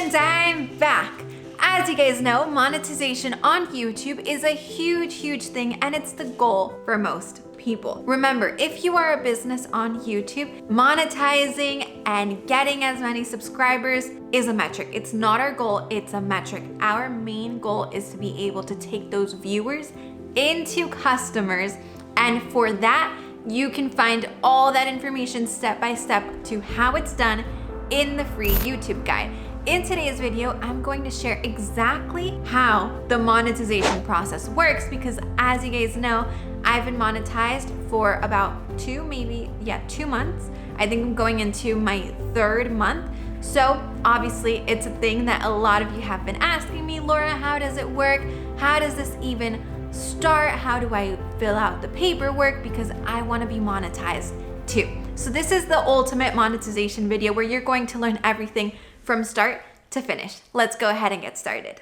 And I'm back. As you guys know, monetization on YouTube is a huge thing, and it's the goal for most people. Remember, if you are a business on YouTube, monetizing and getting as many subscribers is a metric. It's not our goal, it's a metric. Our main goal is to be able to take those viewers into customers, and for that, you can find all that information step by step to how it's done in the free YouTube guide. In today's video, I'm going to share exactly how the monetization process works because as you guys know, I've been monetized for about 2 months. I think I'm going into my 3rd month. So obviously it's a thing that a lot of you have been asking me, Laura, how does it work? How does this even start? How do I fill out the paperwork? Because I want to be monetized too. So this is the ultimate monetization video where you're going to learn everything from start to finish. Let's go ahead and get started.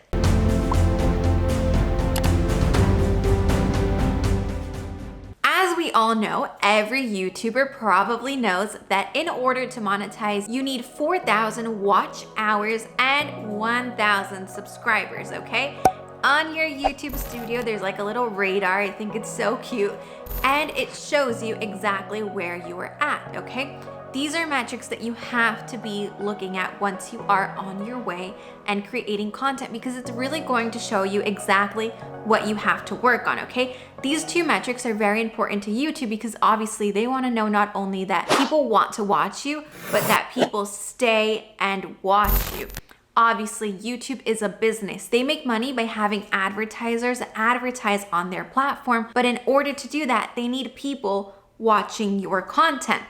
As we all know, every YouTuber probably knows that in order to monetize, you need 4,000 watch hours and 1,000 subscribers, okay? On your YouTube studio, there's like a little radar. I think it's so cute. And it shows you exactly where you are at, okay? These are metrics that you have to be looking at once you are on your way and creating content because it's really going to show you exactly what you have to work on, okay? These 2 metrics are very important to YouTube because obviously they want to know not only that people want to watch you, but that people stay and watch you. Obviously, YouTube is a business. They make money by having advertisers advertise on their platform, but in order to do that, they need people watching your content.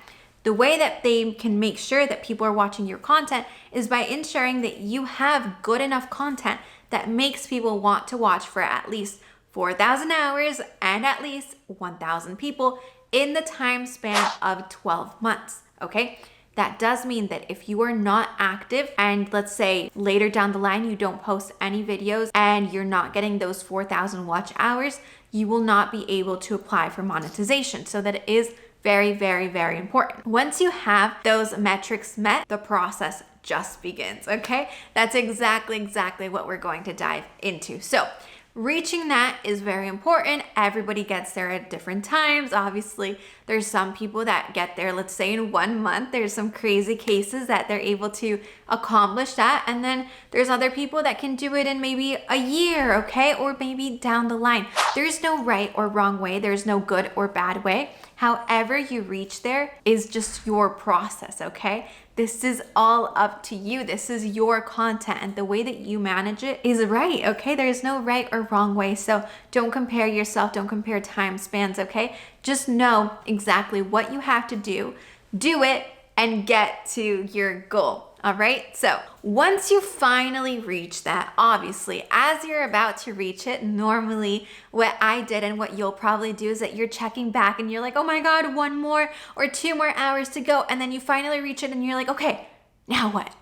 The way that they can make sure that people are watching your content is by ensuring that you have good enough content that makes people want to watch for at least 4,000 hours and at least 1,000 people in the time span of 12 months, okay? That does mean that if you are not active and let's say later down the line you don't post any videos and you're not getting those 4,000 watch hours, you will not be able to apply for monetization. So that is very important. Once you have those metrics met, the process just begins, okay? That's exactly what we're going to dive into. So reaching that is very important. Everybody gets there at different times. Obviously, there's some people that get there, let's say in 1 month. There's some crazy cases that they're able to accomplish that. And then there's other people that can do it in maybe a year, okay? Or maybe down the line. There's no right or wrong way. There's no good or bad way. However you reach there is just your process, okay? This is all up to you. This is your content and the way that you manage it is right, okay? There's no right or wrong way. So don't compare yourself, don't compare time spans, okay? Just know exactly what you have to do it, and get to your goal. All right, so once you finally reach that, obviously, as you're about to reach it, normally what I did and what you'll probably do is that you're checking back and you're like, oh my God, 1 more or 2 more hours to go. And then you finally reach it and you're like, okay, now what?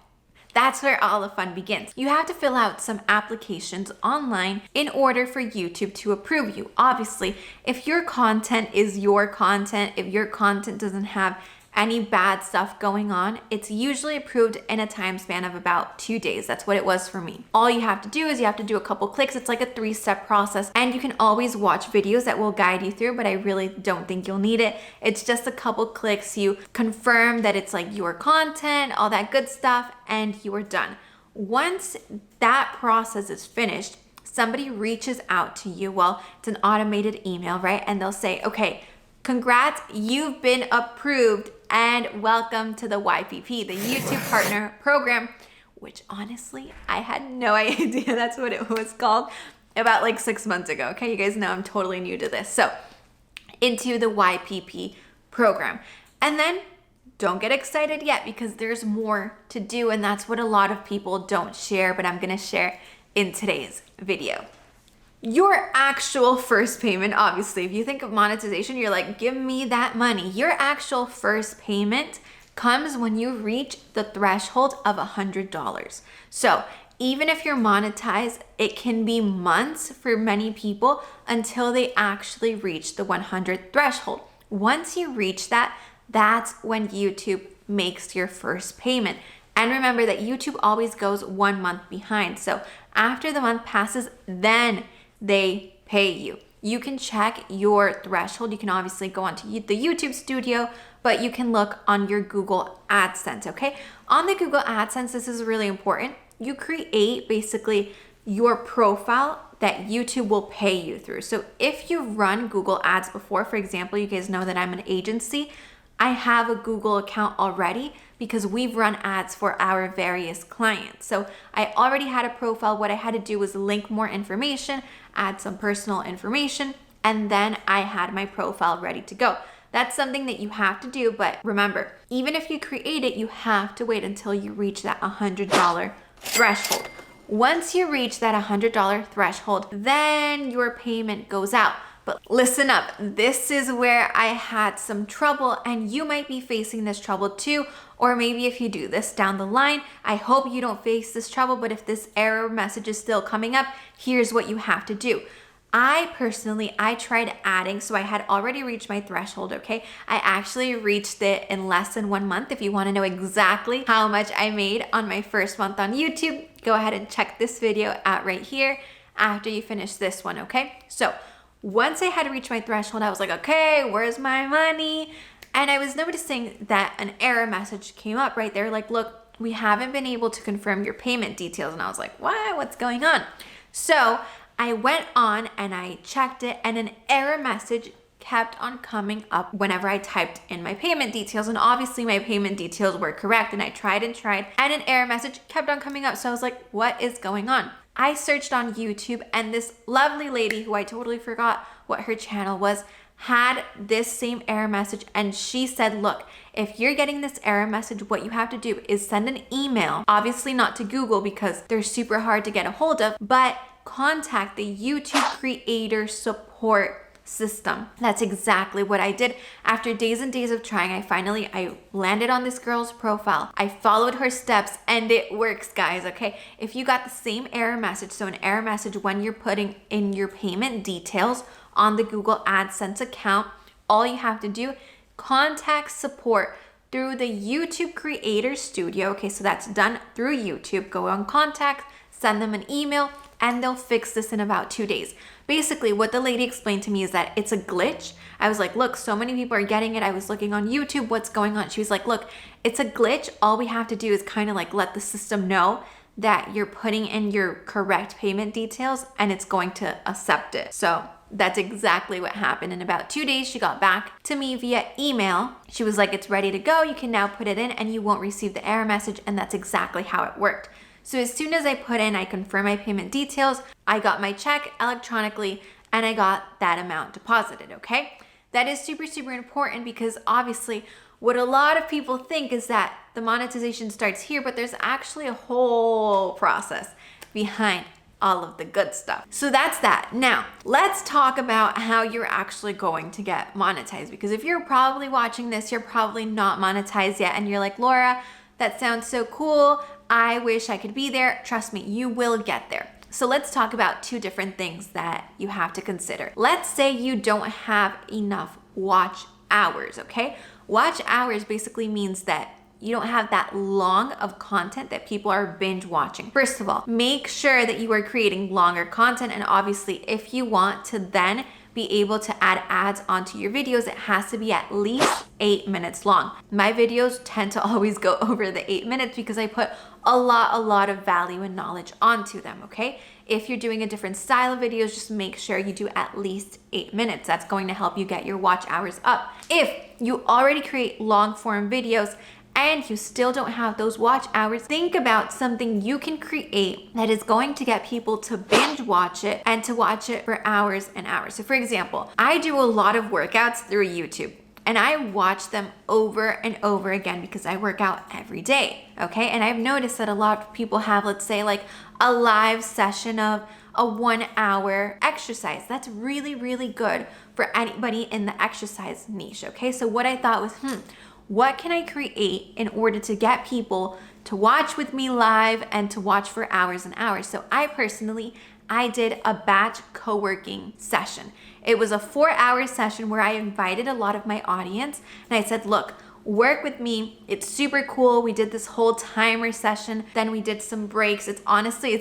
That's where all the fun begins. You have to fill out some applications online in order for YouTube to approve you. Obviously, if your content is your content, if your content doesn't have any bad stuff going on, it's usually approved in a time span of about 2 days. That's what it was for me. All you have to do is you have to do a couple clicks. It's like a 3-step process and you can always watch videos that will guide you through, but I really don't think you'll need it. It's just a couple clicks. You confirm that it's like your content, all that good stuff, and you are done. Once that process is finished, somebody reaches out to you. Well, it's an automated email, right? And they'll say, okay, congrats, you've been approved and welcome to the YPP, the YouTube Partner Program, which honestly, I had no idea that's what it was called about like 6 months ago. Okay, you guys know I'm totally new to this. So into the YPP program. And then don't get excited yet because there's more to do and that's what a lot of people don't share, but I'm gonna share in today's video. Your actual first payment, obviously, if you think of monetization, you're like, give me that money. Your actual first payment comes when you reach the threshold of $100. So even if you're monetized, it can be months for many people until they actually reach the 100 threshold. Once you reach that, that's when YouTube makes your first payment. And remember that YouTube always goes 1 month behind. So after the month passes, then they pay you. You can check your threshold. You can obviously go onto the YouTube Studio, but you can look on your Google AdSense, okay? On the Google AdSense, this is really important. You create basically your profile that YouTube will pay you through. So if you've run Google Ads before, for example, you guys know that I'm an agency. I have a Google account already because we've run ads for our various clients. So I already had a profile. What I had to do was link more information, add some personal information, and then I had my profile ready to go. That's something that you have to do, but remember, even if you create it, you have to wait until you reach that $100 threshold. Once you reach that $100 threshold, then your payment goes out. But listen up, this is where I had some trouble, and you might be facing this trouble too, or maybe if you do this down the line, I hope you don't face this trouble, but if this error message is still coming up, here's what you have to do. I tried adding, so I had already reached my threshold, okay? I actually reached it in less than 1 month. If you wanna know exactly how much I made on my first month on YouTube, go ahead and check this video out right here after you finish this one, okay? So once I had reached my threshold, I was like, okay, where's my money? And I was noticing that an error message came up right there, like, look, we haven't been able to confirm your payment details. And I was like, what? What's going on? So I went on and I checked it, and an error message kept on coming up whenever I typed in my payment details. And obviously my payment details were correct, and I tried, and an error message kept on coming up. So I was like, what is going on? I searched on YouTube, and this lovely lady, who I totally forgot what her channel was, had this same error message, and she said, look, if you're getting this error message, what you have to do is send an email, obviously not to Google because they're super hard to get a hold of, but contact the YouTube creator support system. That's exactly what I did. After days and days of trying, I landed on this girl's profile. I followed her steps, and it works, guys, okay? If you got the same error message, so an error message when you're putting in your payment details on the Google AdSense account, all you have to do, contact support through the YouTube Creator Studio. Okay, so that's done through YouTube. Go on contact, send them an email, and they'll fix this in about 2 days. Basically, what the lady explained to me is that it's a glitch. I was like, look, so many people are getting it. I was looking on YouTube, what's going on? She was like, look, it's a glitch. All we have to do is kind of like let the system know that you're putting in your correct payment details, and it's going to accept it. So that's exactly what happened. In about 2 days, she got back to me via email. She was like, it's ready to go. You can now put it in and you won't receive the error message. And that's exactly how it worked. So as soon as I put in, I confirm my payment details, I got my check electronically, and I got that amount deposited, okay? That is super, super important, because obviously what a lot of people think is that the monetization starts here, but there's actually a whole process behind all of the good stuff. So that's that. Now, let's talk about how you're actually going to get monetized, because if you're probably watching this, you're probably not monetized yet, and you're like, Laura, that sounds so cool. I wish I could be there. Trust me, you will get there. So let's talk about 2 different things that you have to consider. Let's say you don't have enough watch hours, okay? Watch hours basically means that you don't have that long of content that people are binge watching. First of all, make sure that you are creating longer content, and obviously if you want to then be able to add ads onto your videos, it has to be at least 8 minutes long. My videos tend to always go over the 8 minutes because I put a lot of value and knowledge onto them, okay? If you're doing a different style of videos, just make sure you do at least 8 minutes. That's going to help you get your watch hours up. If you already create long form videos and you still don't have those watch hours, think about something you can create that is going to get people to binge watch it and to watch it for hours and hours. So for example, I do a lot of workouts through YouTube, and I watch them over and over again because I work out every day, okay? And I've noticed that a lot of people have, let's say, like a live session of a 1 hour exercise. That's really, really good for anybody in the exercise niche, okay? So what I thought was, what can I create in order to get people to watch with me live and to watch for hours and hours? So I did a batch co-working session. It was a 4-hour session where I invited a lot of my audience, and I said, look, work with me. It's super cool. We did this whole timer session, then we did some breaks. It's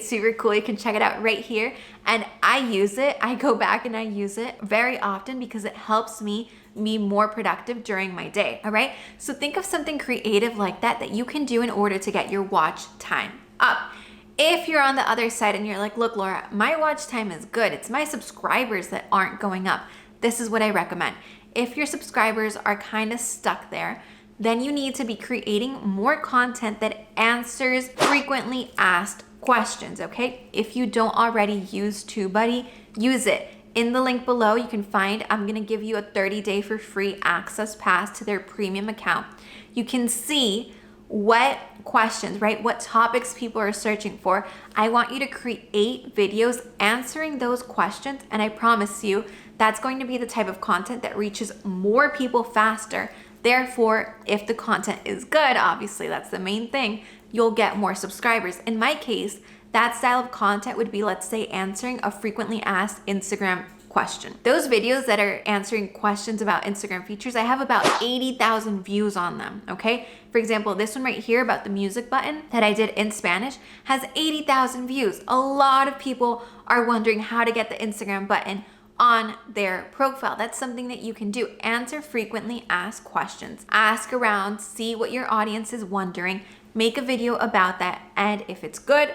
super cool. You can check it out right here. And I use it. I go back and I use it very often because it helps me be more productive during my day. All right. So think of something creative like that you can do in order to get your watch time up. If you're on the other side and you're like, look, Laura, my watch time is good. It's my subscribers that aren't going up. This is what I recommend. If your subscribers are kind of stuck there, then you need to be creating more content that answers frequently asked questions, okay? If you don't already use TubeBuddy, use it. In the link below, you can find, I'm gonna give you a 30-day for free access pass to their premium account. You can see what questions, right? What topics people are searching for. I want you to create videos answering those questions, and I promise you that's going to be the type of content that reaches more people faster. Therefore, if the content is good, obviously that's the main thing, you'll get more subscribers. In my case, that style of content would be, let's say, answering a frequently asked Instagram question. Those videos that are answering questions about Instagram features, I have about 80,000 views on them, okay? For example, this one right here about the music button that I did in Spanish has 80,000 views. A lot of people are wondering how to get the Instagram button on their profile. That's something that you can do. Answer frequently asked questions. Ask around, see what your audience is wondering, make a video about that, and if it's good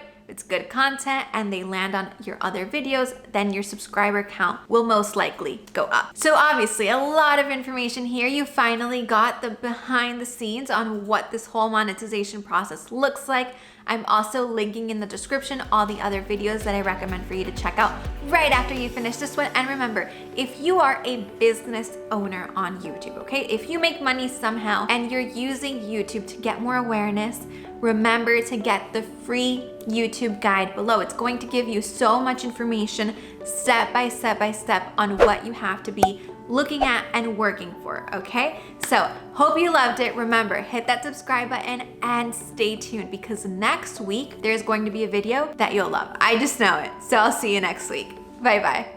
content and they land on your other videos, then your subscriber count will most likely go up. So obviously a lot of information here. You finally got the behind the scenes on what this whole monetization process looks like. I'm also linking in the description all the other videos that I recommend for you to check out right after you finish this one. And remember, if you are a business owner on YouTube, okay? If you make money somehow and you're using YouTube to get more awareness, remember to get the free YouTube guide below. It's going to give you so much information step by step on what you have to be looking at and working for, okay? So hope you loved it. Remember, hit that subscribe button and stay tuned because next week there's going to be a video that you'll love. I just know it. So I'll see you next week. Bye-bye.